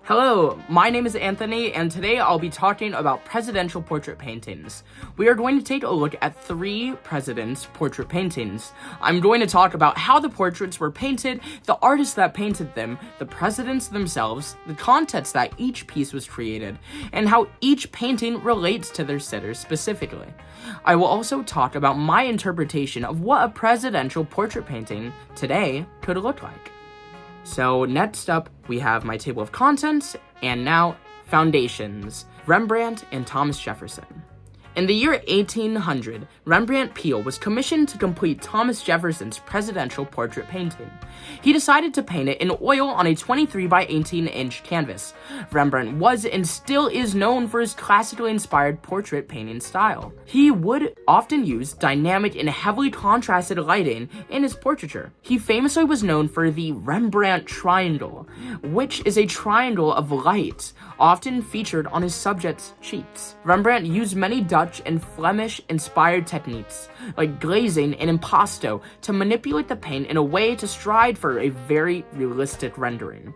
Hello, my name is Anthony, and today I'll be talking about presidential portrait paintings. We are going to take a look at 3 presidents' portrait paintings. I'm going to talk about how the portraits were painted, the artists that painted them, the presidents themselves, the context that each piece was created, and how each painting relates to their sitters specifically. I will also talk about my interpretation of what a presidential portrait painting today could look like. So next up, we have my table of contents, and now foundations, Rembrandt and Thomas Jefferson. In the year 1800, Rembrandt Peale was commissioned to complete Thomas Jefferson's presidential portrait painting. He decided to paint it in oil on a 23 by 18 inch canvas. Rembrandt was and still is known for his classically inspired portrait painting style. He would often use dynamic and heavily contrasted lighting in his portraiture. He famously was known for the Rembrandt triangle, which is a triangle of light, often featured on his subjects' sheets. Rembrandt used many Dutch and Flemish-inspired techniques, like glazing and impasto, to manipulate the paint in a way to strive for a very realistic rendering.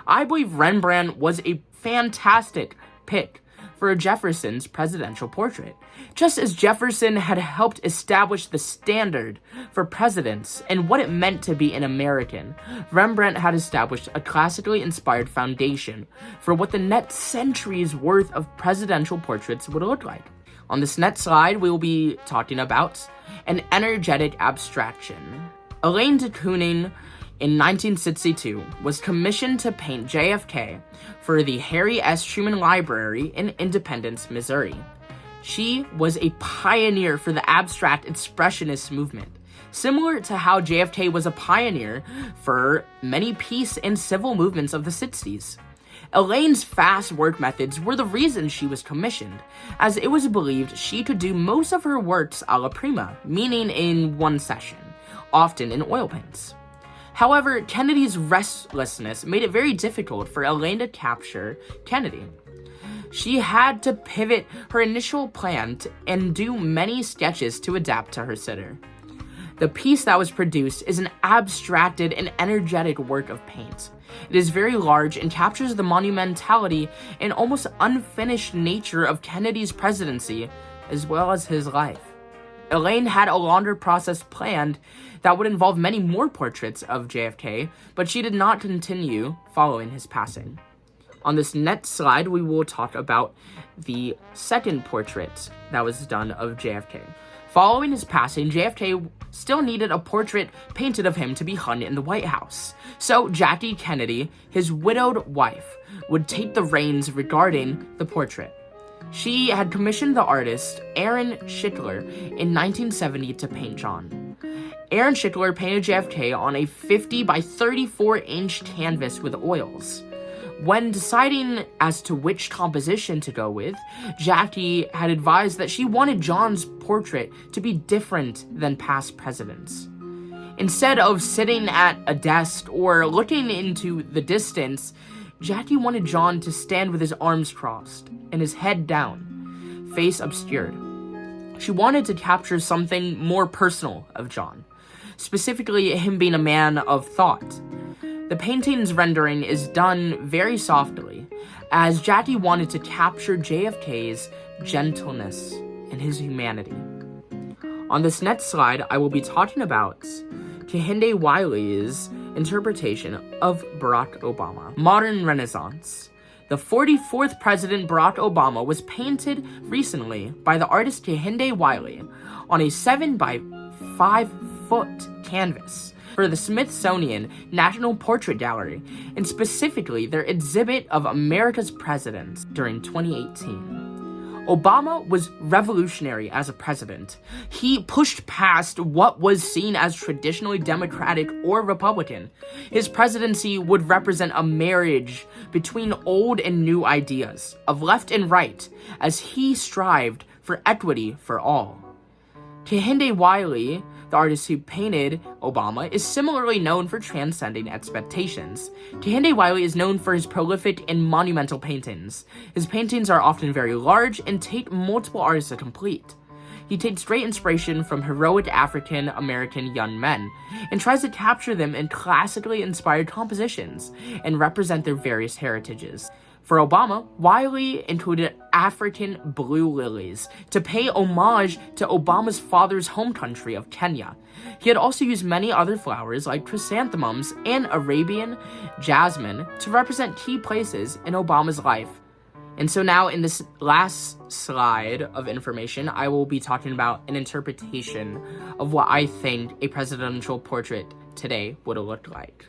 I believe Rembrandt was a fantastic pick for Jefferson's presidential portrait. Just as Jefferson had helped establish the standard for presidents and what it meant to be an American, Rembrandt had established a classically inspired foundation for what the next century's worth of presidential portraits would look like. On this next slide, we will be talking about an energetic abstraction. Elaine de Kooning in 1962 was commissioned to paint JFK for the Harry S. Truman Library in Independence, Missouri. She was a pioneer for the abstract expressionist movement, similar to how JFK was a pioneer for many peace and civil movements of the 60s. Elaine's fast work methods were the reason she was commissioned, as it was believed she could do most of her works a la prima, meaning in one session, often in oil paints. However, Kennedy's restlessness made it very difficult for Elaine to capture Kennedy. She had to pivot her initial plan and do many sketches to adapt to her sitter. The piece that was produced is an abstracted and energetic work of paint. It is very large and captures the monumentality and almost unfinished nature of Kennedy's presidency, as well as his life. Elaine had a longer process planned that would involve many more portraits of JFK, but she did not continue following his passing. On this next slide, we will talk about the second portrait that was done of JFK. Following his passing, JFK still needed a portrait painted of him to be hung in the White House. So Jackie Kennedy, his widowed wife, would take the reins regarding the portrait. She had commissioned the artist Aaron Schickler in 1970 to paint John. Aaron Schickler painted JFK on a 50 by 34 inch canvas with oils. When deciding as to which composition to go with, Jackie had advised that she wanted John's portrait to be different than past presidents. Instead of sitting at a desk or looking into the distance, Jackie wanted John to stand with his arms crossed and his head down, face obscured. She wanted to capture something more personal of John, specifically him being a man of thought. The painting's rendering is done very softly, as Jackie wanted to capture JFK's gentleness and his humanity. On this next slide, I will be talking about Kehinde Wiley's interpretation of Barack Obama. Modern Renaissance. The 44th President Barack Obama was painted recently by the artist Kehinde Wiley on a 7 by 5 foot canvas for the Smithsonian National Portrait Gallery, and specifically their exhibit of America's presidents during 2018. Obama was revolutionary as a president. He pushed past what was seen as traditionally Democratic or Republican. His presidency would represent a marriage between old and new ideas, of left and right, as he strived for equity for all. Kehinde Wiley, the artist who painted Obama, is similarly known for transcending expectations. Kehinde Wiley is known for his prolific and monumental paintings. His paintings are often very large and take multiple artists to complete. He takes great inspiration from heroic African American young men and tries to capture them in classically inspired compositions and represent their various heritages. For Obama, Wiley included African blue lilies to pay homage to Obama's father's home country of Kenya. He had also used many other flowers like chrysanthemums and Arabian jasmine to represent key places in Obama's life. And so now in this last slide of information, I will be talking about an interpretation of what I think a presidential portrait today would have looked like.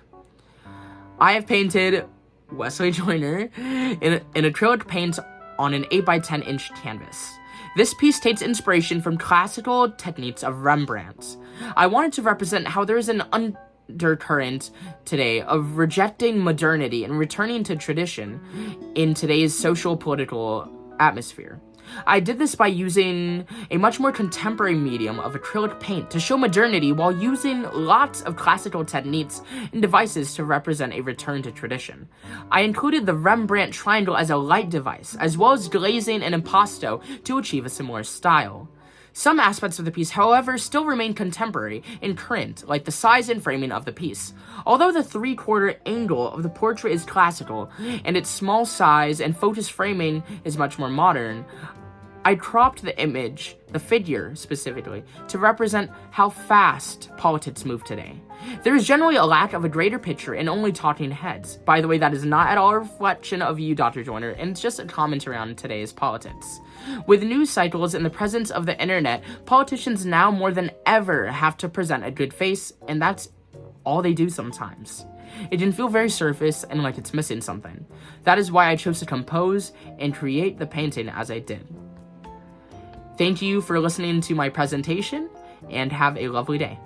I have painted Wesley Joyner in acrylic paint on an 8x10 inch canvas. This piece takes inspiration from classical techniques of Rembrandt. I wanted to represent how there is an undercurrent today of rejecting modernity and returning to tradition in today's social political atmosphere. I did this by using a much more contemporary medium of acrylic paint to show modernity while using lots of classical techniques and devices to represent a return to tradition. I included the Rembrandt triangle as a light device, as well as glazing and impasto to achieve a similar style. Some aspects of the piece, however, still remain contemporary and current, like the size and framing of the piece. Although the 3/4 angle of the portrait is classical, and its small size and focus framing is much more modern, I cropped the image, the figure specifically, to represent how fast politics move today. There is generally a lack of a greater picture and only talking heads. By the way, that is not at all a reflection of you, Dr. Joyner, and it's just a commentary on today's politics. With news cycles and the presence of the internet, politicians now more than ever have to present a good face, and that's all they do sometimes. It can feel very surface and like it's missing something. That is why I chose to compose and create the painting as I did. Thank you for listening to my presentation, and have a lovely day.